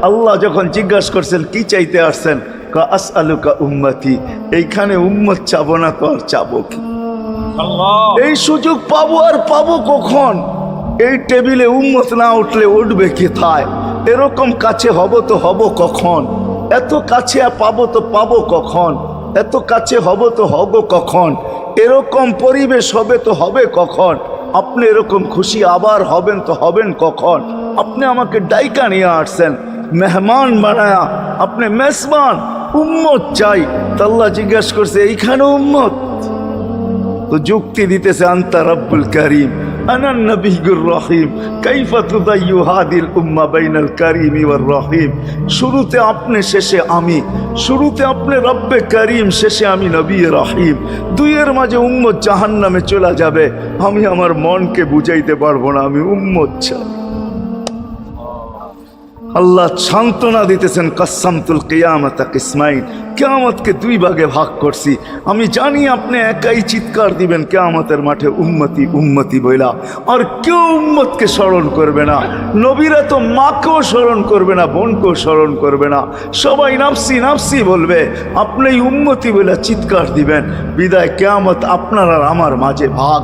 আল্লাহ যখন জিজ্ঞাসা করছেন কি চাইতে আসছেন, আসআলুকা উম্মতি, এইখানে উম্মত চাবো না তো আর চাবো কি? এই সুযোগ পাবো আর পাবো কখন? এই টেবিলে উম্মত না উঠলে উঠবে কোথায়? এরকম কাছে হব তো হব কখন? এত কাছে পাবো তো পাবো কখন? এত কাছে হব তো হব কখন? এরকম পরিবেশ হবে তো হবে কখন? আপনি এরকম খুশি আবার হবেন তো হবেন কখন? আপনি আমাকে ডাইকা নিয়ে আসছেন, মেহমান বানায়া, আপনি মেজবান, উম্মত চাই। তা আল্লাহ জিজ্ঞাসা করছে এইখানে উম্মত? তো যুক্তি দিতেছে আনতা রব্বুল করিম আনা নবিয়ুর রহিম কাইফা তুদাইয়ু হাদিল উম্মাহ বাইনাল কারীমি ওয়ার রহিম। শুরুতে আপনি শেষে আমি, শুরুতে আপনি রব্বে করিম, শেষে আমি নবী রহিম। দুইয়ের মাঝে উম্মত জাহান্নামে চলে যাবে, আমি আমার মনকে বুঝাইতে পারবো না আমি উম্মত চাই। আল্লাহ সান্ত্বনা দিতেছেন কাসসামতুল কিয়ামাতা কিসমাইন, কিয়ামতকে দুই ভাগে ভাগ করছি। আমি জানি আপনি একাই চিৎকার দিবেন কিয়ামতের মাঠে উম্মতি উম্মতি বইলা, আর কেউ উম্মতকে স্মরণ করবে না। নবীরা তো মাকেও স্মরণ করবে না, বোনকেও স্মরণ করবে না, সবাই নাফসি নাফসি বলবে, আপনি উম্মতি বইলা চিৎকার দিবেন। বিদায় কিয়ামত আপনার আর আমার মাঝে ভাগ,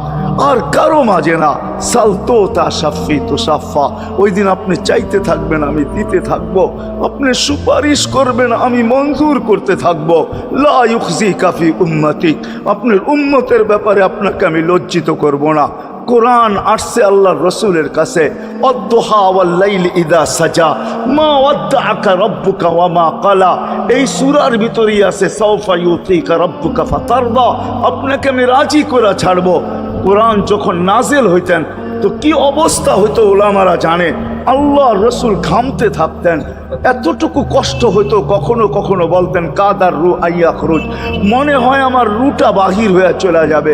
আর কারো মাঝে না। সালতো তা সাফি তো সাফা, ওই দিন আপনি চাইতে থাকবেন আমি দিতে থাকবো, আপনি সুপারিশ করবেন আমি মঞ্জুর করতে থাকবো। লা ইউখজি কাফি উম্মতিক, আপনার উম্মতের ব্যাপারে আপনাকে আমি লজ্জিত করব না। কোরআন আসছে আল্লাহর রসুলের কাছে, অদ্দুহা ওয়াল লাইলি ইদা সাজা মা ওয়াদ্দাআকা রাব্বুকা ওয়া মা ক্বালা। এই সূরার ভিতরেই আছে সাউফা ইউতিকা রাব্বুকা ফাতারদা, আপনাকে আমি রাজি করে ছাড়বো। কোরআন যখন নাজিল হইতেন তো কি অবস্থা হইতো উলামারা জানে। আল্লাহ রসুল ঘামতে থাকতেন, এতটুকু কষ্ট হইতো, কখনো কখনো বলতেন কাদার রু আইয়া খরুজ, মনে হয় আমার রুটা বাহির হয়ে চলে যাবে।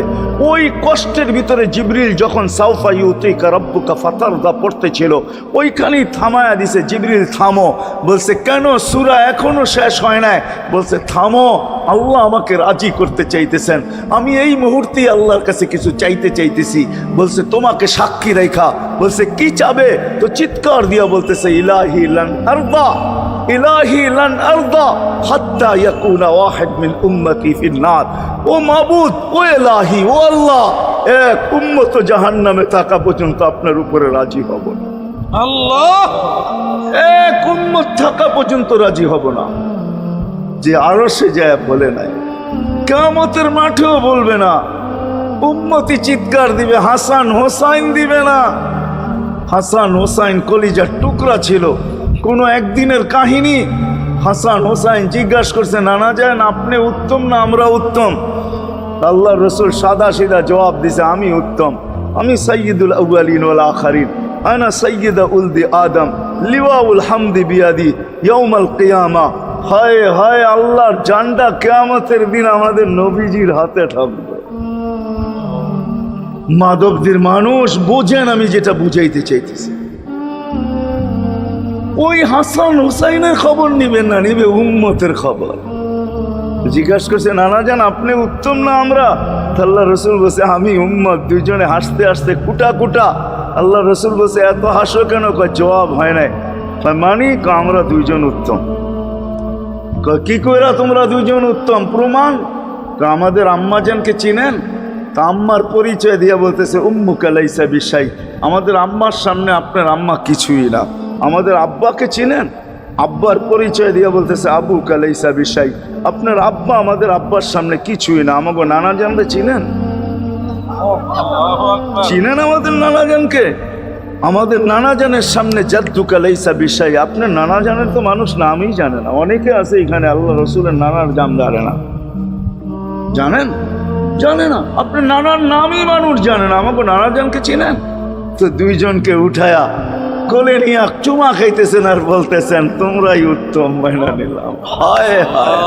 ওই কষ্টের ভিতরে জিবরিল যখন সাউফা ইউতিকা রাব্বুকা ফাতারদা পড়তেছিল, ওইখানেই থামায়া দিছে, জিবরিল থামো। বলছে কেন? সূরা এখনো শেষ হয় নাই। বলছে থামো, আল্লাহ আমাকে রাজি করতে চাইতেছেন, আমি এই মুহূর্তেই আল্লাহর কাছে কিছু চাইতে চাইতেছি। বলছে তোমাকে সাক্ষী রেখা। বলছে কি চাবে? তো চিৎকার দিয়া বলতেছে ইলাহি লান আরদা, ইলাহি লান আরদা হাত্তা ইয়াকুনা ওয়াহিদ মিন উম্মতি ফিন নার। ও মাবুদ, ও ইলাহি, ও আল্লাহ, এক উম্মত জাহান্নামে থাকা পর্যন্ত আপনার উপরে রাজি হব না। আল্লাহ, এক উম্মত থাকা পর্যন্ত রাজি হব না। যে আরশে যায় বলে নাই, কিয়ামতের মাঠেও বলবে না। উম্মতি চিৎকার দিবে, হাসান হোসাইন দিবে না। হাসান হোসাইন কলিজার টুকরা ছিল, কোনো একদিনের কাহিনী। হাসান হোসাইন জিজ্ঞাসা করছে নানা যান আপনি উত্তম না আমরা উত্তম? আল্লাহ রসুল সাদা সিধা জবাব দিছে আমি উত্তম, আমি সাইয়্যিদুল আউয়ালিন ওয়াল আখিরিন, আনা সাইয়্যিদা উলদি আদম, লিওয়াউল হামদি বিয়াদি ইয়াউমাল কিয়ামা। হায় হায়, আল্লাহর জান্ডা কিয়ামতের দিন আমাদের নবীজির হাতে থাকবে। মাধবদের মানুষ বোঝেন আমি যেটা বুঝাইতে চাইতেছি। ওই হাসান হুসাইনের খবর নিবেন না, নিবে উম্মতের খবর। জিজ্ঞাসা করছে নানা যান আপনি উত্তম না আমরা? আল্লাহ রসুল বলছে আমি উম্মত। দুইজনে হাসতে হাসতে কুটা কুটা। আল্লাহ রসুল বলছে এত হাসো কেন? জবাব হয় নাই। মানি আমরা দুইজন উত্তম। কি কইরা তোমরা দুইজন উত্তম? প্রমাণ। আমাদের আম্মাজানকে চিনেন? তা আম্মার পরিচয় দিয়ে বলতেছে উম্মুকা লাইসা বিশাই, আমাদের আম্মার সামনে আপনার আম্মা কিছুই না। আমাদের আব্বাকে চিনেন? আব্বার পরিচয় দিয়ে বলতেছে আবুকা লাইসা বিশাই, আপনার আব্বা আমাদের আব্বার সামনে কিছুই না। আমাকে নানা জানলে চিনেন? চিনেন আমাদের নানা জানকে? আমাদের নানা জানের সামনে জাদ্দুকা লাইসা বিশাই, আপনার নানা জানের তো মানুষ নামই জানে না। অনেকে আছে এখানে আল্লাহ রসুলের নানার জাম জানে না, জানেন? জানে না। আপনার নানার নামই মানুষ জানে না, আমাকে নানা জানকে চিনেন? তো দুইজনকে উঠায়া কোলে নিয়ে চুমা খাইতেছেন আর বলতেছেন তোমরাই উত্তম, মাইনা নিলাম। হায় হায়,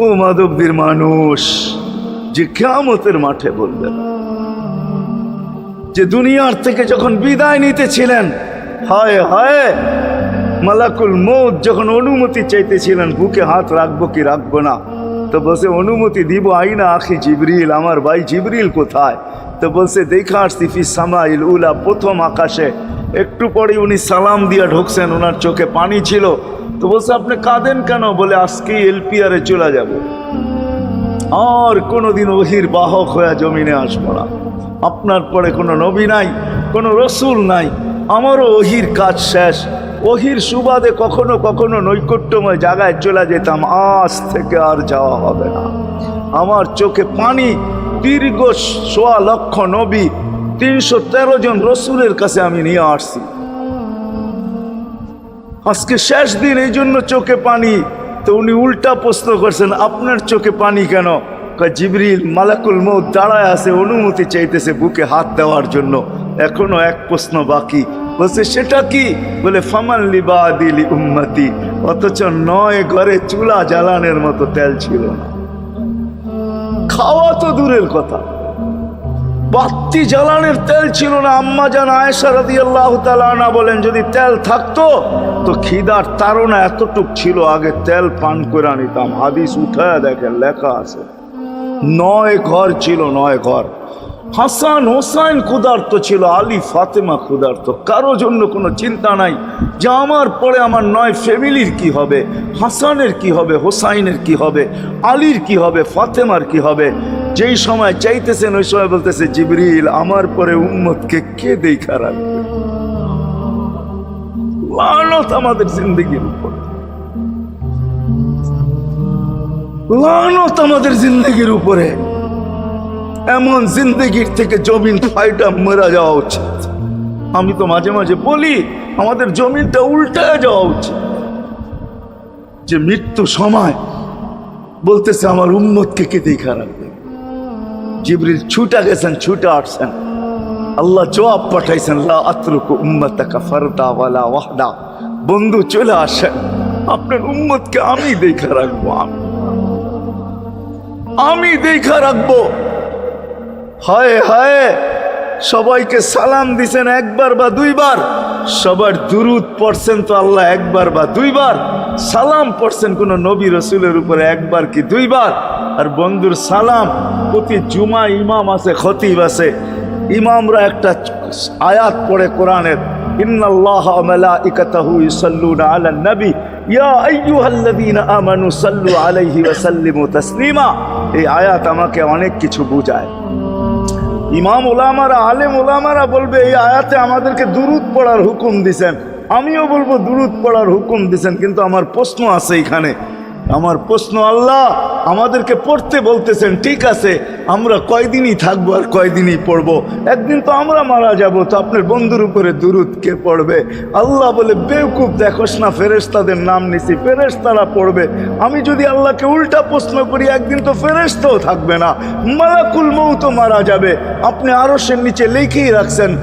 ও মাধবদীর মানুষ যে কিয়ামতের মাঠে বলবেন, যে দুনিয়ার থেকে যখন বিদায় নিতেছিলেন, হায় হায়, মালাকুল মউত যখন অনুমতি চাইতেছিলেন বুকে হাত রাখবো কি রাখবো না, তো বলছে অনুমতি দিব, আইনা আখি জিবরিল, আমার ভাই জিবরিল কোথায়? তো বলছে দেখা আসছি ফি সামাইল উলা, প্রথম আকাশে। একটু পরে উনি সালাম দিয়া ঢুকছেন, ওনার চোখে পানি ছিল। তো বলছে আপনি কাঁদেন কেন? বলে আজকেই এলপিআরে চলে যাব, আর কোনোদিন ওহির বাহক হয়ে জমিনে আসবো না। আপনার পরে কোনো নবী নাই, কোনো রসুল নাই, আমারও ওহির কাজ শেষ। ওহির সুবাদে কখনো কখনো নৈকট্যময় জায়গায় চলে যেতাম, আজ থেকে আর যাওয়া হবে না। আমার চোখে পানি। দীর্ঘ ১.৫ লক্ষ নবী, ৩১৩ জন রসুলের কাছে আমি নিয়ে আসছি। আজকে শেষ দিন, এই জন্য চোখে পানি। তো উনি উল্টা প্রশ্ন করছেন, আপনার চোখে পানি কেন? জিবরিল মালাকুল মউত দাঁড়ায় আছে, অনুমতি চাইতেছে বুকে হাত দেওয়ার জন্য। এখনো এক প্রশ্ন বাকি। বলছে সেটা কি? বলে ফামান লিবাদিলি উম্মতি। অথচ ৯ ঘরে চুলা জ্বালানোর মতো তেল ছিল না। খাওয়া তো দূরের কথা, বাতি জ্বালানোর তেল ছিল না। আম্মা জান আয়েশা রাদিয়াল্লাহু তাআলা আনহা বলেন, যদি তেল থাকতো তো খিদার তাড়না এতটুক ছিল, আগে তেল পান করে নিতাম। হাদিস উঠায় দেখেন, লেখা আছে ৯ ঘর ছিল, ৯ ঘর। হাসান হোসাইন ক্ষুধার্ত ছিল, আলী ফাতেমা ক্ষুধার্ত। কারো জন্য কোনো চিন্তা নাই যে আমার পরে আমার ৯ ফ্যামিলির কি হবে, হাসানের কি হবে, হোসাইনের কি হবে, আলীর কি হবে, ফাতেমার কি হবে। যেই সময় চাইতেছেন ওই সময় বলতেছে জিবরিল আমার পরে উম্মতকে কে দেখা রাখবে। লানত আমাদের জিন্দগির উপর, লানত আমাদের জিন্দগির উপরে। এমন জিন্দগির থেকে জমিন ফাইটা মরা যাওয়া উচিত। আমি তো মাঝে মাঝে বলি আমাদের জমিনটা উল্টায় যাওয়া উচিত, যে মৃত্যু সময় বলতেছে আমার উম্মতকে কে দেখা রাখবে। জিবরিল ছুটা গেছেন, ছুটা আসছেন, আল্লাহ জবাব পাঠাইছেন, লা আতরুকু উম্মাতাকা ফারদা ওয়ালা ওয়াহদা। বন্ধু চলে আসেন, আপনার উম্মতকে আমি দেখা রাখবো, আমি দেখা রাখবো। হায় হায়, সবাইকে সালাম দিছেন একবার বা দুইবার, সবার দুরুদ পড়ছেন তো আল্লাহ একবার বা দুইবার, সালাম পড়ছেন কোন নবী রসুলের উপরে একবার কি দুইবার। আর বন্ধুর সালাম প্রতি জুমা ইমাম আছে, খতিব আছে, ইমামরা একটা আয়াত পড়ে কোরআনের, ইন্নাল্লাহা ওয়া মালাইকাতাহু ইউসাল্লুনা আলান নবী ইয়া আইয়ুহাল্লাযীনা আমানু সাল্লু আলাইহি ওয়া সাল্লিমু তাসলিমা। এই আয়াত আমাকে অনেক কিছু বোঝায়। ইমাম ওলামারা, আলেম ওলামারা বলবে এই আয়াতে আমাদেরকে দুরুদ পড়ার হুকুম দিছেন, আমিও বলবো দুরুদ পড়ার হুকুম দিছেন। কিন্তু আমার প্রশ্ন আছে এখানে, আমার প্রশ্ন, আল্লাহ আমাদেরকে পড়তে বলতেছেন, ঠিক আছে, আমরা কয়দিনই থাকবো আর কয়দিনই পড়বো? একদিন তো আমরা মারা যাব, তো আপনার বন্ধুর উপরে দুরুদ কে পড়বে? আল্লাহ বলে বেওকুফ, দেখোস না ফেরেশতাদের নাম নিছি, ফেরেশতারা পড়বে। আমি যদি আল্লাহকে উল্টা প্রশ্ন করি, একদিন তো ফেরেশতাও থাকবে না, মালাকুল মউত মারা যাবে। আপনি আরশের নিচে লিখেই রাখছেন,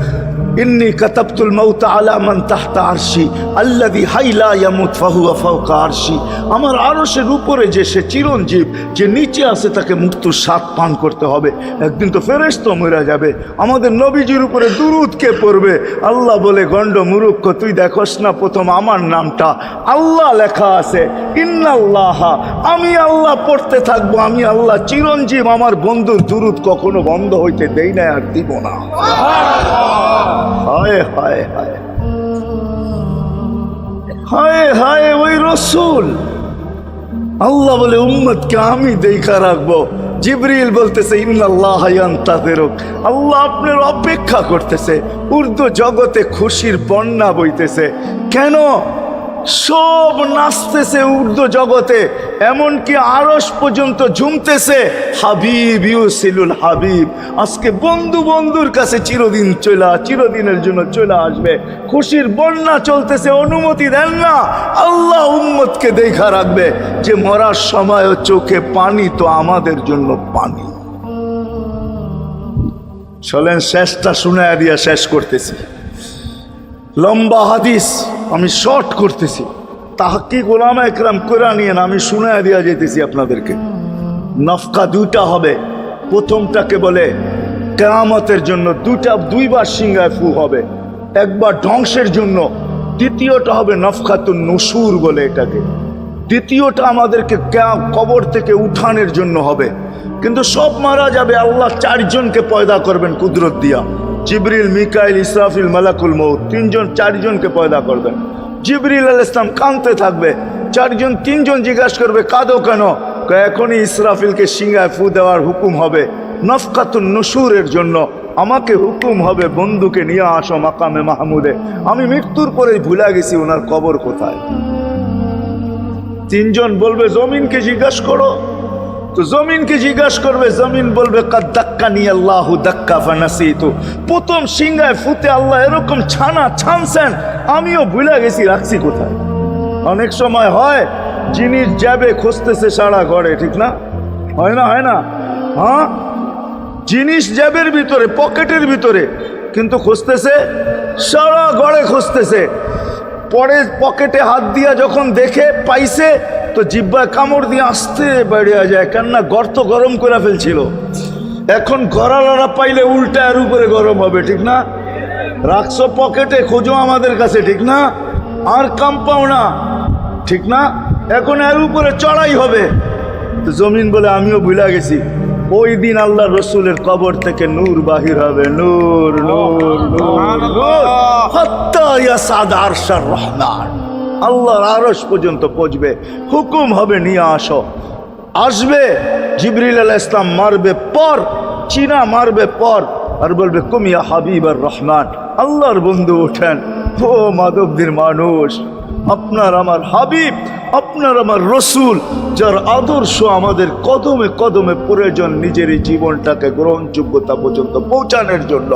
ইন্নী কাতাবতুল মাউত আলা মান তাহতা আরশি আল্লাযী হাইলা ইয়ামুত ফাহুয়া ফাওকা আরশি। আমার আরশের উপরে যে সে চিরঞ্জীব, যে নিচে আছে তাকে মৃত্যুর স্বাদ পান করতে হবে। একদিন তো ফেরেশতা মরে যাবে, আমাদের নবীজির উপরে দুরূদ কে পড়বে? আল্লাহ বলে, গণ্ড মূর্খ, তুই দেখোস না প্রথম আমার নামটা আল্লাহ লেখা আছে, ইন্নাল্লাহা, আমি আল্লাহ পড়তে থাকবো, আমি আল্লাহ চিরঞ্জীব, আমার বন্ধুর দুরূদ কখনো বন্ধ হইতে দেই না, আর দিব না। হায় হায় হায় হায় হায়, ওই রসুল। আল্লাহ বলে উম্মতকে আমি দেখা রাখবো। জিবরিল বলতেছে ইন্নাল্লাহা ইয়ান্তাযিরুক, আল্লাহ আপনার অপেক্ষা করতেছে। উর্দু জগতে খুশির বন্যা বইতেছে। কেন? সব নাচতেছে উর্দু জগতে, এমনকি আরশ পর্যন্ত ঝুমতেছে, হাবিব ইউসিলুল হাবিব। আজকে বন্ধু বন্ধুর কাছে চিরদিনের জন্য চলে আসবে। খুশির বন্যা চলতেছে, অনুমতি দেন না। আল্লাহ উম্মতকে দেখা রাখবে, যে মরার সময়ও চোখে পানি তো আমাদের জন্য পানি। চলেন শেষটা শুনায়া দিয়া শেষ করতেছি। লম্বা হাদিস আমি শর্ট করতেছি, তাহকিক উলামা একরাম করে নিয়েন, আমি শুনায়া দিয়া যেতেছি আপনাদেরকে। নফকা দুইটা হবে, প্রথমটাকে বলে কিয়ামতের জন্য, দুইবার সিংহায় ফু হবে, একবার ধ্বংসের জন্য, দ্বিতীয়টা হবে নফকাতুন নুশুর বলে এটাকে। দ্বিতীয়টা আমাদেরকে কবর থেকে উঠানোর জন্য হবে। কিন্তু সব মারা যাবে, আল্লাহ 4 জনকে পয়দা করবেন কুদরত দিয়া। জিবরিল, মিকাইল, ইসরাফিল, মালাকুল মউত, তিনজন চারজনকে পয়দা করবেন। জিবরিল আলাইহিস সালাম কাঁদতে থাকবে, চারজন তিনজন জিজ্ঞাসা করবে কাঁদো কেন? এখনই ইসরাফিলকে সিংহায় ফু দেওয়ার হুকুম হবে নফকাতুন নুশুরের জন্য, আমাকে হুকুম হবে বন্ধুকে নিয়ে আসো মাকামে মাহমুদে। আমি মৃত্যুর পরে ভুলে গেছি ওনার কবর কোথায়। তিনজন বলবে জমিনকে জিজ্ঞাসা করো, তো জমিনকে জিজ্ঞাসা করবে, জমিন বলবে কাদ দাক্কানি আল্লাহু দাক্কা ফানাসিতু। প্রথম সিংহায় ফুতে আল্লাহ এরকম ছানা ছানছেন, আমিও ভুলে গেছি রাখছি কোথায়। অনেক সময় হয় জিনিস যাবে খুঁজতেছে সারা ঘরে, ঠিক না? হয় না? হয় না? হ্যাঁ, জিনিস জ্যাবের ভিতরে, পকেটের ভিতরে, কিন্তু খুঁজতেছে সারা ঘরে খুঁজতেছে। পরে পকেটে হাত দিয়া যখন দেখে পাইছে, তো জিব্বায় কামড় দিয়ে আসতে বেরিয়ে যায়, কেননা গর্ত গরম করে ফেলছিল। এখন গড়ালড়া পাইলে উল্টা এর উপরে গরম হবে, ঠিক না? রাখছো পকেটে, খোঁজো আমাদের কাছে, ঠিক না? আর কাম পাও না, ঠিক না? এখন এর উপরে চড়াই হবে। তো জমিন বলে আমিও ভুলে গেছি, ওই দিন আল্লাহ রসুলের কবর থেকে নূর বাহির হবে, নূর নূর নূর নূর, হাত্তা ইয়াসাদ আরশার রহমান, আল্লাহর আরশ পর্যন্ত পৌঁছবে। হুকুম হবে নিয়ে আসো। আসবে জিবরিল আলাইহিস সালাম, মারবে পর, চিনা মারবে পর, আর বলবে কুমিয়া হাবিবার রহমান, আল্লাহর বন্ধু ওঠেন। ও মাধবদীর মানুষ, আপনার আমার হাবিব, আপনার আমার রসুল, যার আদর্শ আমাদের কদমে কদমে প্রয়োজন নিজের এই জীবনটাকে গ্রহণযোগ্যতা পর্যন্ত পৌঁছানোর জন্য,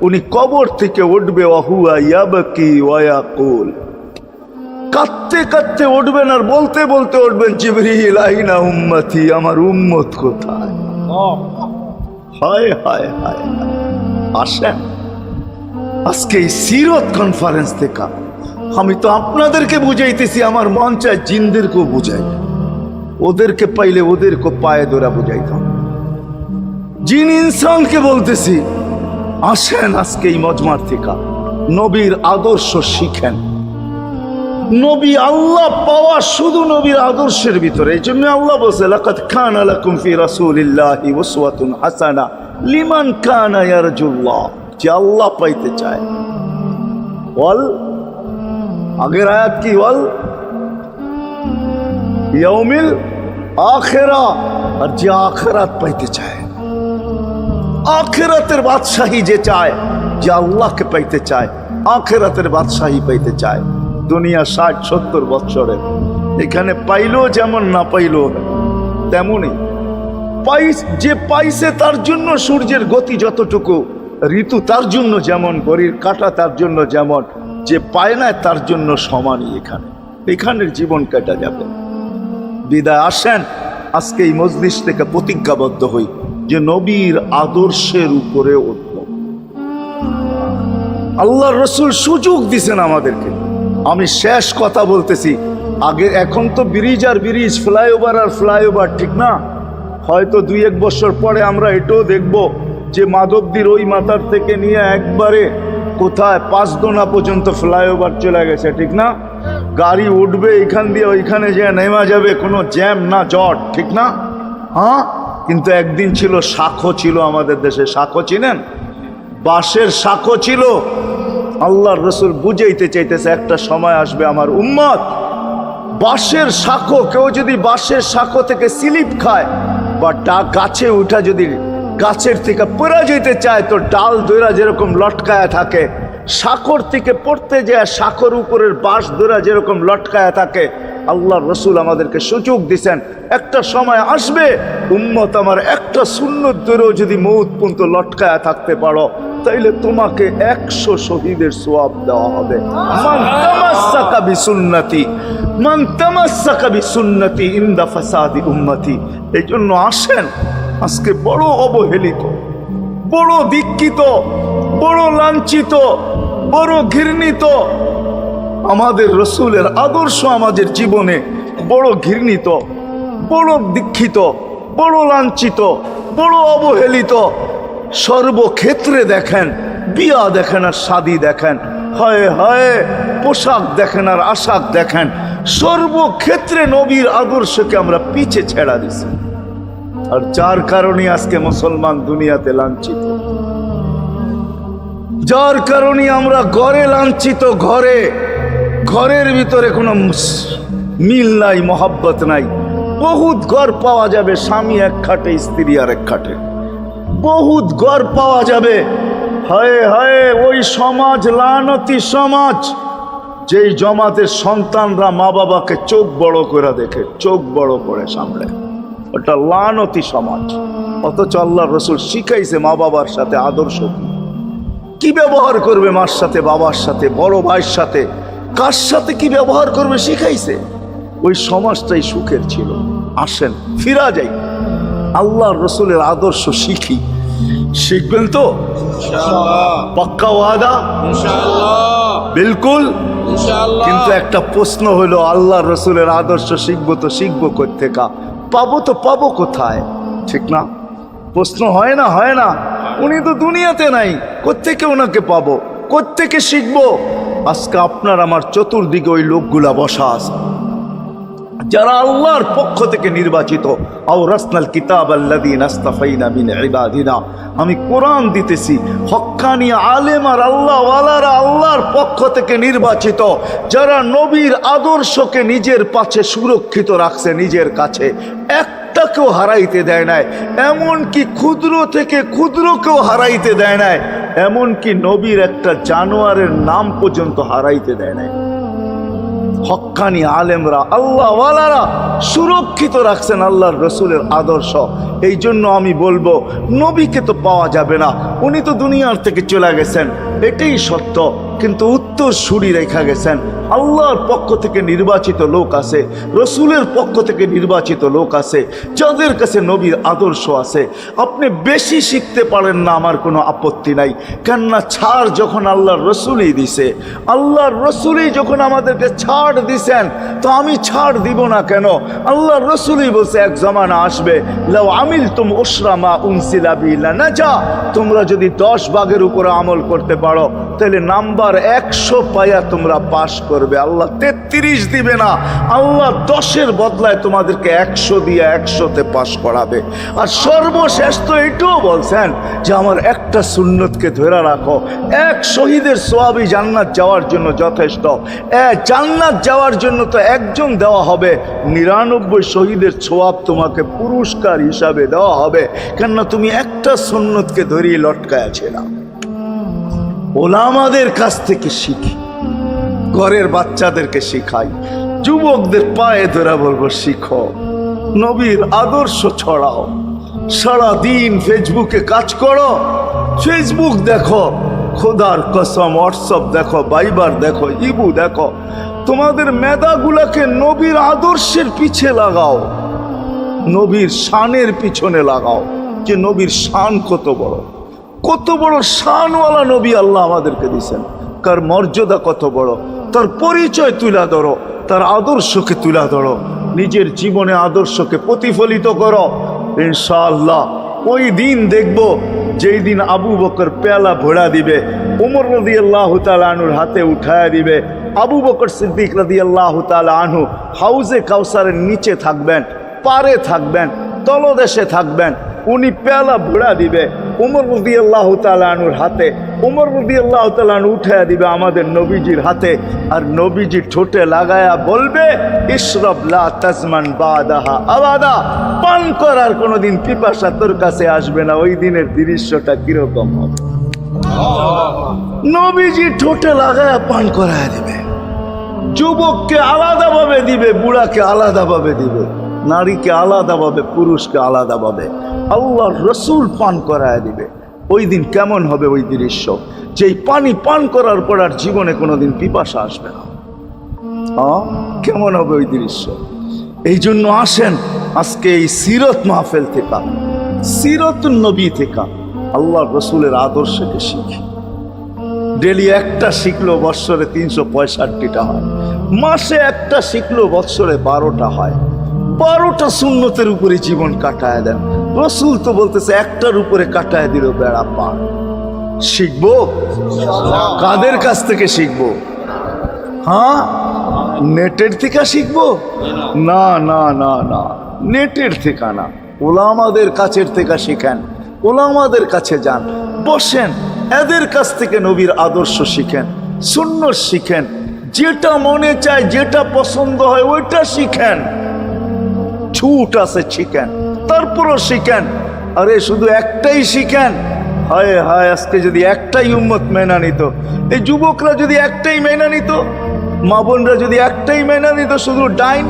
উনি কবর থেকে উঠবে, ওয়াহুয়া ইয়াবকি ওয়া ইয়াকুল, কাঁদতে কাঁদতে উঠবেন আর বলতে বলতে উঠবেন, জিবরিল আইনা উম্মতি, আমার উম্মত কোথায়? হায় হায় হায়, আসেন আজকে এই সিরত কনফারেন্স থেকে আমি তো আপনাদেরকে বুঝাইতেছি, আমার মন চায় জিনদেরকেও বুঝাই, ওদেরকে পাইলে ওদেরকে পায়ে ধরা বুঝাইতাম। জিন ইনসানকে বলতেছি, আসেন আজকে এই মজমার থেকে নবীর আদর্শ শিখেন। নবী আল্লাহ পাওয়া শুধু নবীর আদর্শের ভিতরে। এই জন্য আল্লাহ বলছে, লাকাদ কানা লাকুম ফি রাসূলিল্লাহি উসওয়াতুন হাসানা লিমান কানা ইয়ারজুল্লাহ, যে আল্লাহ পাইতে চায়। ওয়াল আগের আয়াত কি? ওয়াল ইয়াউমিল আখিরা, আর যে আখিরাত পাইতে চায়, আখিরাতের বাদশাহী যে চায়, যে আল্লাহকে পাইতে চায়, আখিরাতের বাদশাহী পাইতে চায়। দুনিয়া 60-70 বছরের, এখানে পাইলো যেমন, না পাইলো তেমনই। যে পাইছে তার জন্য সূর্যের গতি যতটুকু, ঋতু তার জন্য যেমন, ঘড়ির কাঁটা তার জন্য যেমন, যে পায় না তার জন্য সমানই। এখানের জীবন কাটা যাবে। বিদায় আসেন আজকে এই মজলিস থেকে প্রতিজ্ঞাবদ্ধ হই যে নবীর আদর্শের উপরে উঠব। আল্লাহর রসুল সুযোগ দিছেন আমাদেরকে। আমি শেষ কথা বলতেছি, আগে এখন তো ব্রিজ আর ব্রিজ, ফ্লাইওভার আর ফ্লাইওভার, ঠিক না? হয়তো 2-1 বছর পরে আমরা এটাও দেখব যে মাধবদীর ওই মাথার থেকে নিয়ে একবারে কোথায় পাঁচদোনা পর্যন্ত ফ্লাইওভার চলে গেছে, ঠিক না? গাড়ি উঠবে এখান দিয়ে ওইখানে যে নেমা যাবে, কোনো জ্যাম না জট, ঠিক না? হ্যাঁ, কিন্তু একদিন ছিল শাখো, ছিল আমাদের দেশে শাখো, চিনেন? বাঁশের শাখো ছিল। আল্লাহর রসুল বুঝাইতে চাইতেছে, একটা সময় আসবে আমার উম্মত বাঁশের শাখো, কেউ যদি বাঁশের শাখো থেকে স্লিপ খায় বা গাছে উঠা যদি গাছের থেকে পড়ে যেতে চায়, তো ডাল দইরা যেরকম লটকায়া থাকে, শাখর থেকে পড়তে যায় শাখর উপরের বাঁশ দইরা যেরকম লটকায়া থাকে, আল্লাহর রসুল আমাদেরকে সুযোগ দিছেন, একটা সময় আসবে উম্মত আমার একটা সুন্নত ধরেও যদি মউত পর্যন্ত লটকায়া থাকতে পারো, তাইলে তোমাকে 100 শহীদের সওয়াব দেওয়া হবে। মান তামাসসাকা বিসুন্নতি, মান তামাসসাকা বিসুন্নতি ইনদা ফাসাদি উম্মতি। এই জন্য আসেন, আজকে বড় অবহেলিত, বড় দীক্ষিত, বড় লাঞ্ছিত, বড় ঘৃণিত আমাদের রসুলের আদর্শ আমাদের জীবনে, বড় ঘৃণিত, বড় দীক্ষিত, বড় লাঞ্ছিত, বড় অবহেলিত। সর্বক্ষেত্রে দেখেন, বিয়া দেখেন আর শাদী দেখেন, হায় হায় পোশাক দেখেন আর আশাক দেখেন, সর্বক্ষেত্রে নবীর আদর্শকে আমরা পিছে ছেড়া দিছি। আর যার কারণে আজকে মুসলমান দুনিয়াতে লাঞ্ছিত। যার কারণে আমরা ঘরে লাঞ্ছিত, ঘরের ভিতরে কোনো মিল নাই, মহাব্বত নাই। বহুত ঘর পাওয়া যাবে স্বামী এক খাটে, স্ত্রী আর এক খাটে, বহুত ঘর পাওয়া যাবে। হায় হায়, ওই সমাজ লানতি সমাজ, যেই জমাতের সন্তানরা মা বাবাকে চোখ বড় করে দেখে, চোখ বড় করে সামলে, ওটা লানতি সমাজ। অথচ আল্লাহর রাসূল শিখাইছে মা বাবার সাথে আদর্শ কি ব্যবহার করবে, মার সাথে, বাবার সাথে, বড় ভাইয়ের সাথে, কার সাথে কি ব্যবহার করবে শিখাইছে। ওই সমাজটাই সুখের ছিল। আসেন ফিরা যাই, আল্লাহর রাসূলের আদর্শ শিখি। শিখবেন তো ইনশাআল্লাহ? পাক্কা ওয়াদা ইনশাআল্লাহ? বিলকুল ইনশাআল্লাহ। কিন্তু একটা প্রশ্ন হলো, আল্লাহর রাসূলের আদর্শ শিখবো তো শিখবো কোত্থেকা, পাবো তো পাবো কোথায়? ঠিক না? প্রশ্ন হয় না? হয় না? উনি তো দুনিয়াতে নাই, কোত্থেকে ওনাকে পাবো, কোত্থেকে শিখবো? আজকে আপনার আমার চতুর্দিকে ওই লোকগুলা বসা আছে যারা আল্লাহর পক্ষ থেকে নির্বাচিত। আওরাসনাল কিতাব আল্লাযীনা ইসতাফাইনা মিন ইবাদিনা। আমি কোরআন দিতেছি, হক্কানি আলেম আর আল্লাহ ওয়ালারা আল্লাহর পক্ষ থেকে নির্বাচিত, যারা নবীর আদর্শকে নিজের পাশে সুরক্ষিত রাখছে, নিজের কাছে একটাকেও হারাইতে দেয় নাই, এমনকি ক্ষুদ্র থেকে ক্ষুদ্রকেও হারাইতে দেয় নাই, এমনকি নবীর একটা জানোয়ারের নাম পর্যন্ত হারাইতে দেয় নাই। হক্কানি আলেমরা আল্লাহ ওয়ালারা সুরক্ষিত রাখছেন আল্লাহর রাসূলের আদর্শ। এই জন্য আমি বলবো, নবীকে তো পাওয়া যাবে না, উনি তো দুনিয়ার থেকে চলে গেছেন, এটাই সত্য। কিন্তু উত্তর সুরি রেখা গেছেন। আল্লাহর পক্ষ থেকে নির্বাচিত লোক আছে, রসুলের পক্ষ থেকে নির্বাচিত লোক আছে, যাদের কাছে নবীর আদর্শ আছে। আপনি বেশি শিখতে পারেন না, আমার কোনো আপত্তি নাই। কেননা ছাড় যখন আল্লাহর রসুলই দিছে, আল্লাহর রসুলই যখন আমাদেরকে ছাড় দিছেন, তো আমি ছাড় দিব না কেন? আল্লাহর রসুলই বলছে, এক জামানা আসবে, লাউ আমিলতুম উশরা মা উনসিলা বিহি লানাজা, তোমরা যদি 10 ভাগের উপরে আমল করতে পারো, তাহলে নাম্বার 100 পাইয়া তোমরা পাশ করবে। আল্লাহ 33 দিবে না, আল্লাহ 10-এর বদলায় তোমাদেরকে 100 দিয়ে 100-তে পাশ করাবে। আর সর্বশেষ তো এটাও বলছেন যে আমার একটা সুন্নতকে ধরে রাখো, এক শহীদের সওয়াবই জান্নাত যাওয়ার জন্য যথেষ্ট। জান্নাত যাওয়ার জন্য তো একজন দেওয়া হবে, 99 শহীদের সওয়াব তোমাকে পুরস্কার হিসাবে দেওয়া হবে, কেননা তুমি একটা সুন্নতকে ধরিয়ে লটকায় ছিলাম। ওলামাদের কাছ থেকে শিখি, ঘরের বাচ্চাদেরকে শিখাই, যুবকদের পায়ে ধরে বলবো, শিখো, নবীর আদর্শ ছড়াও। সারাদিন ফেসবুকে কাজ করো, ফেসবুক দেখো, খোদার কসম হোয়াটসঅ্যাপ দেখো, ভাইবার দেখো, ইবু দেখো, তোমাদের মেধাগুলাকে নবীর আদর্শের পিছে লাগাও, নবীর শানের পিছনে লাগাও, যে নবীর শান কত বড়, কত বড় শানওয়ালা নবী আল্লাহ আমাদেরকে দিয়েছেন, কার মর্যাদা কত বড়, তার পরিচয় তুলে ধরো, তার আদর্শকে তুলে ধরো, নিজের জীবনে আদর্শকে প্রতিফলিত করো। ইনশাআল্লাহ ওই দিন দেখব, যেই দিন আবু বকর পেয়ালা ভোড়া দিবে, ওমর রাদিয়াল্লাহু তাআলা আনহুর হাতে উঠায়া দিবে, আবু বকর সিদ্দিক রাদিয়াল্লাহু তাআলা আনহু হাউজে কাউসারের নিচে থাকবেন, পারে থাকবেন, তলদেশে থাকবেন, উনি পেয়ালা ভোড়া দিবে ওমর রাদিয়াল্লাহু তাআলা আনহুর হাতে, ওমর রাদিয়াল্লাহু তাআলা আনহু উঠায়া দিবে আমাদের নবীজির হাতে, আর নবীজি ঠোঁটে লাগায়া বলবে, ইশরাব লা তাজমান বাদাহা আবাদা, পান করার কোনোদিন পিপাসা তোর কাছে আসবে না। ওই দিনের দৃশ্যটা কিরকম হবে? নবীজি ঠোঁটে লাগায়া পান করায়া দিবে, যুবককে আলাদাভাবে দিবে, বুড়াকে আলাদাভাবে দিবে, নারীকে আলাদাভাবে, পুরুষকে আলাদাভাবে, আল্লাহর রসুল পান করায় দিবে। ওই দিন কেমন হবে ওই দৃশ্য? যেই পানি পান করার পর আর জীবনে কোনোদিন পিপাসা আসবে না। কেমন হবে ওই দৃশ্য? এই জন্য আসেন আজকে এই সিরত মাহফিল থেকে, সিরতুন নবী থেকে আল্লাহর রসুলের আদর্শকে শিখি। ডেলি একটা শিখলো বৎসরে 365টা হয়, মাসে একটা শিখলো বৎসরে 12টা হয়। 12টা সুন্নতের উপরে জীবন কাটায় দেন। রসুল তো বলতেছে একটার উপরে কাটায় দিল বেড়া পার। শিখবো কাদের কাছ থেকে শিখবো? হ্যাঁ, নেটের থেকে শিখবো? না না না না, নেটের থেকে না, ওলামাদের কাছের থেকে শিখেন, ওলামাদের কাছে যান, বসেন, এদের কাছ থেকে নবীর আদর্শ শিখেন, সুন্নাত শিখেন, যেটা মনে চায়, যেটা পছন্দ হয় ওইটা শিখেন। ছুট আছে শিখেন, তারপরও শিখেন। আরে শুধু একটাই শিখেন, হায় হায় আজকে যদি একটাই উম্মত মেনা নিত, এই যুবকরা যদি একটাই মেনা নিত, মা বোনরা যদি একটাই মেনা নিত, শুধু ডাইন।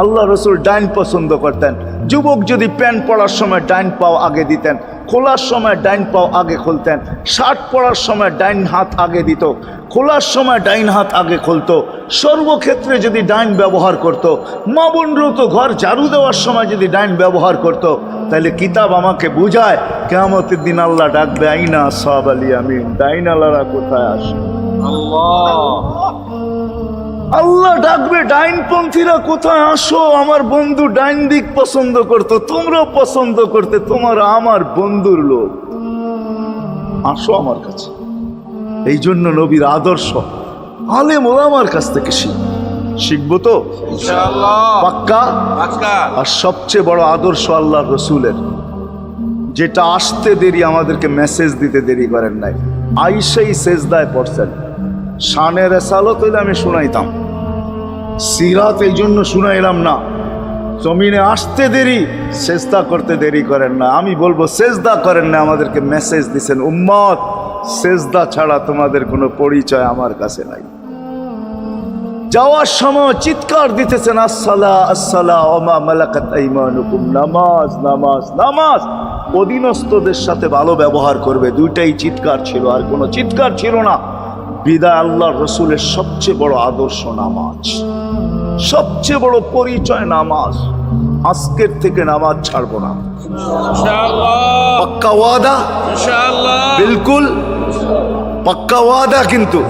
আল্লাহ রসুল ডাইন পছন্দ করতেন। যুবক যদি প্যান্ট পরার সময় ডাইন পাও আগে দিতেন, খোলার সময় ডাইন পাও আগে খুলতেন, শার্ট পরার সময় ডাইন হাত আগে দিত, খোলার সময় ডাইন হাত আগে খুলতো, সর্বক্ষেত্রে যদি ডাইন ব্যবহার করত। মা বোনরাও তো ঘর ঝাড়ু দেওয়ার সময় যদি ডাইন ব্যবহার করত, তাহলে কিতাব আমাকে বুঝায় কিয়ামতের দিন আল্লাহ ডাকবে, আইনা আসহাব আল ইয়ামিন, ডাইন আল্লাহরা কোথায় আসে? আল্লাহ ডাকবে, ডাইনপন্থীরা কোথায় আসো? আমার বন্ধু ডাইন দিক পছন্দ করতো, তোমরাও পছন্দ করতে, তোমার আমার বন্ধুর লোক, আসো আমার কাছে। এই জন্য নবীর আদর্শ আলেম ওলামার কাছ থেকে শিখবো তো ইনশাআল্লাহ, পাক্কা। আর সবচেয়ে বড় আদর্শ আল্লাহ রসুলের, যেটা আসতে দেরি, আমাদেরকে মেসেজ দিতে দেরি করেন নাই। আইসাই সেজদায় পড়ছেন। শানের রেসালত হইলে আমি শুনাইতাম, সিরাত এই জন্য শুনাইলাম না। জমিনে আসতে দেরি, সেজদা করতে দেরি করেন না। আমি বলবো সেজদা করেন না, আমাদেরকে মেসেজ দিছেন, উম্মত সেজদা ছাড়া তোমাদের কোনো পরিচয় আমার কাছে নাই। যাওয়ার সময় চিৎকার দিতেছেন, আসসালা আসসালা ওমা মালাকাত আইমানুকুম, নামাজ নামাজ নামাজ। অধীনস্থদের সাথে ভালো ব্যবহার করবে, দুইটাই চিৎকার ছিল, আর কোনো চিৎকার ছিল না। বিদায় আল্লাহ রসুলের সবচেয়ে বড় আদর্শ নামাজ, সবচেয়ে বড় পরিচয় নামাজ। আজকের থেকে নামাজ ছাড়বো না, পাক্কা ওয়াদা, বিলকুল পাক্কা ওয়াদা। কিন্তু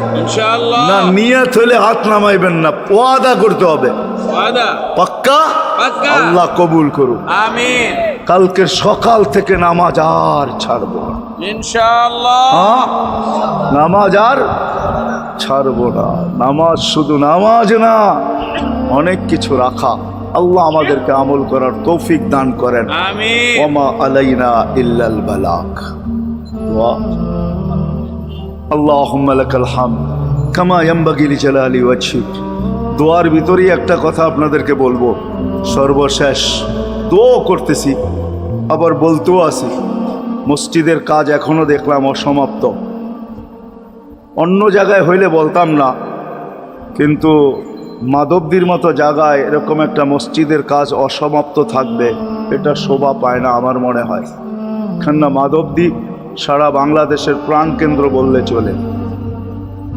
না নিয়ত হলে হাত নামাইবেন না, ওয়াদা করতে হবে, পাক্কা। আল্লাহ কবুল করুন, আমিন। কালকে সকাল থেকে নামাজ আর ছাড়বো না ইনশাআল্লাহ, নামাজ আর ছাড়বো না। নামাজ শুধু নামাজ না, অনেক কিছু রাখা। আল্লাহ আমাদেরকে আমল করার তৌফিক দান করেন, আমিন। ওমা আলাইনা ইল্লাল বালাগ। আল্লাহুম্মা লাকাল হামদ কামা ইয়ানবাগি লিজালালি ওয়াজহিক। দোয়ার ভিতরেই একটা কথা আপনাদেরকে বলবো, সর্বশেষ দোয়া করতেছি, আবার বলতেও আছি। মসজিদের কাজ এখনো দেখলাম অসমাপ্ত। অন্য জায়গায় হইলে বলতাম না, কিন্তু মাধবদীর মতো জায়গায় এরকম একটা মসজিদের কাজ অসমাপ্ত থাকবে, এটা শোভা পায় না আমার মনে হয়। কেননা মাধবদী সারা বাংলাদেশের প্রাণকেন্দ্র বললে চলে,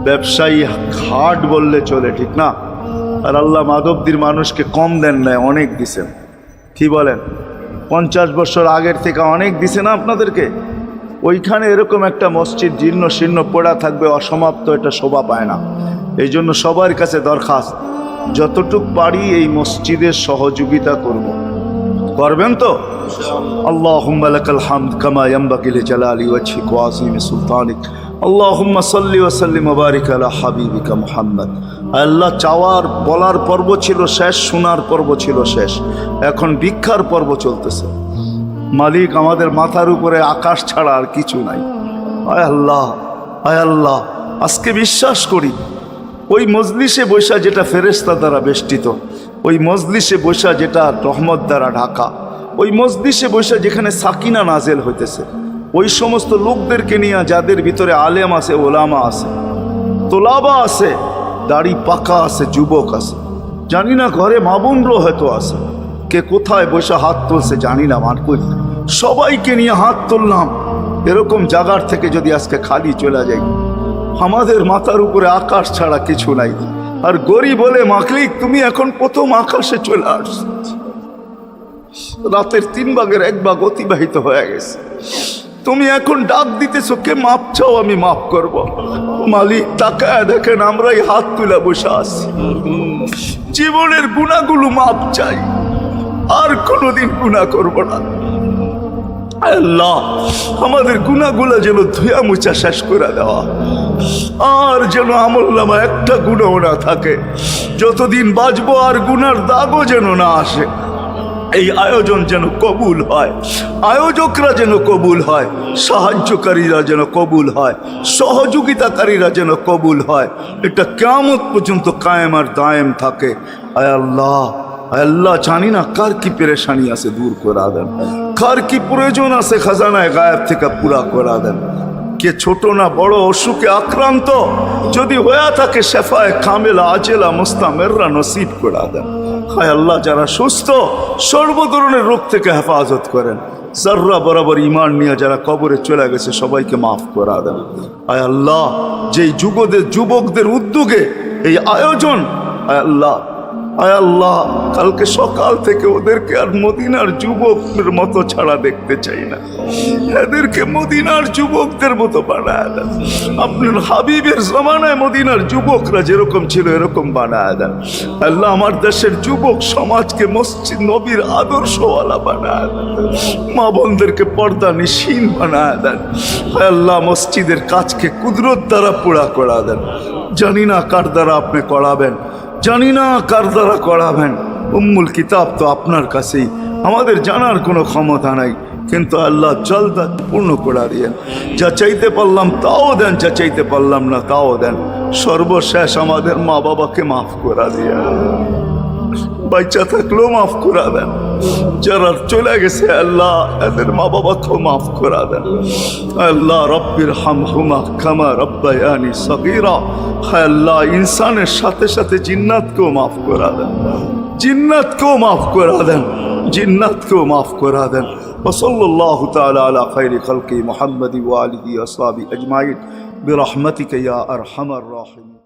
ব্যবসায়ী হাট বললে চলে, ঠিক না? আর আল্লাহ মাধবদীর মানুষকে কম দেন নাই, অনেক দিছেন। কি বলেন? 50 বছর আগের থেকে অনেক দিছে না আপনাদেরকে? ওইখানে এরকম একটা মসজিদ জীর্ণ শীর্ণ পড়া থাকবে অসমাপ্ত, এটা শোভা পায় না। এই জন্য সবার কাছে দরখাস্ত, যতটুক পারি এই মসজিদের সহযোগিতা করব। করবেন তো? আল্লাহুম্মা লাকাল হামদ কামা ইয়ানবাগি লিজালালি ওয়াজহিক ওয়া আযীমি সুলতানিক। আল্লাহুম্মা সাল্লি ওয়া সাল্লিম ওয়া বারিক আলা হাবিবিকা মুহাম্মদ। আল্লাহ, চাওয়ার বলার পর্ব ছিল শেষ, শোনার পর্ব ছিল শেষ, এখন ভিক্ষার পর্ব চলতেছে। মালিক, আমাদের মাথার উপরে আকাশ ছাড়া আর কিছু নাই। আয় আল্লাহ, আয় আল্লাহ, আজকে বিশ্বাস করি ওই মজলিসে বৈশা যেটা ফেরেশতা দ্বারা বেষ্টিত, ওই মজলিসে বৈশা যেটা রহমত দ্বারা ঢাকা, ওই মজলিসে বৈশা যেখানে সাকিনা নাজেল হইতেছে, ওই সমস্ত লোকদেরকে নিয়ে যাদের ভিতরে আলেম আছে, ওলামা আছে, তোলাবা আছে, দাড়ি পাকা আছে, যুবক আছে, জানি না ঘরে মা বোনরাও হয়তো আছে, কে কোথায় বসে হাত তুলছে জানি না, মান কই সবাইকে নিয়ে হাত তুললাম। এরকম জায়গার থেকে যদি আজকে খালি চলে যাই, আমাদের মাথার উপরে আকাশ ছাড়া কিছু নাই। আর গরিব বলে, মালিক তুমি এখন প্রথম আকাশে চলে আসছো, রাতের 3 ভাগের 1 ভাগ অতিবাহিত হয়ে গেছে, তুমি এখন ডাক দিতেছো, কে মাপ চাও আমি মাফ করব। মালিক তাকায় দেখেন আমরাই হাত তুলে বসে আছি, জীবনের গুনাহগুলো মাপ চাই, আর কোনোদিন গুনাহ করব না। আল্লাহ, আমাদের গুনাহগুলো যেন ধুয়া মুছা শেষ করে দেওয়া, আর যেন আমলনামা একটা গুনাহ না থাকে, যতদিন বাঁচবো আর গুনার দাগও যেন না আসে। এই আয়োজন যেন কবুল হয়, আয়োজকরা যেন কবুল হয়, সাহায্যকারীরা যেন কবুল হয়, সহযোগিতাকারীরা যেন কবুল হয়। এটা কিয়ামত পর্যন্ত কায়েম আর দায়েম থাকে। আয় আল্লাহ, আয় আল্লাহ, জানি না কার কি পেরেশানি আছে দূর করা দেন, কার কি প্রয়োজন আছে খাজানায় গায়েব থেকে পুরা করা দেন। কে ছোট না বড় অসুখে আক্রান্ত যদি হয়ে থাকে, শেফায়ে কামেলা আজেলা মুস্তামেররা নসিব করা দেন। হায় আল্লাহ, যারা সুস্থ সর্ব ধরনের রোগ থেকে হেফাজত করেন। জাররা বরাবর ঈমান নিয়ে যারা কবরে চলে গেছে সবাইকে মাফ করা দেন। আয় আল্লাহ, যেই যুবকদের উদ্যোগে এই আয়োজন, আয় আল্লাহ, আয় আল্লাহ, কালকে সকাল থেকে ওদেরকে আর মদিনার যুবকদের মতো ছাড়া দেখতে চাই না, এদেরকে মদিনার যুবকদের মতো বানায় দেন। আপনার হাবিবের জমানায় মদিনার যুবকরা যেরকম ছিল এরকম বানায় দেন। আল্লাহ, আমার দেশের যুবক সমাজকে মসজিদ নবীর আদর্শওয়ালা বানায় দেন, মা বোনদেরকে পর্দা নিশীন বানায় দেন। আল্লাহ, মসজিদের কাজকে কুদরত দ্বারা পুরা করা দেন। জানি না কার দ্বারা আপনি করাবেন, জানি না কার দ্বারা করাবেন। উম্মুল কিতাব তো আপনার কাছেই, আমাদের জানার কোনো ক্ষমতা নাই, কিন্তু আল্লাহ জলদা পূর্ণ করে দিয়েন। যা চাইতে পারলাম তাও দেন, যা চাইতে পারলাম না তাও দেন। সর্বশেষ আমাদের মা বাবাকে মাফ করে দিয়ে, বাচ্চা থাকলেও মাফ করে দেন, যারা চলে গেছে আল্লাহ এদের মা বাবাকেও মাফ করে দেন। আল্লাহ, রব্বির হামহুমা কামা রব্বায়ানি সগীরা। হায় আল্লাহ, ইনসানের সাথে সাথে জিন্নাতকেও মাফ করে দেন, জিন্নাতকেও মাফ করে দেন, জিন্নাতকেও মাফ করে দেন। ওয়াসাল্লাল্লাহু তাআলা আলা খায়রি খালকি মুহাম্মাদি ওয়া আলিহি ওয়া আসহাবিহি আজমাইন বিরহমাতিকা ইয়া আরহামার রাহিমিন।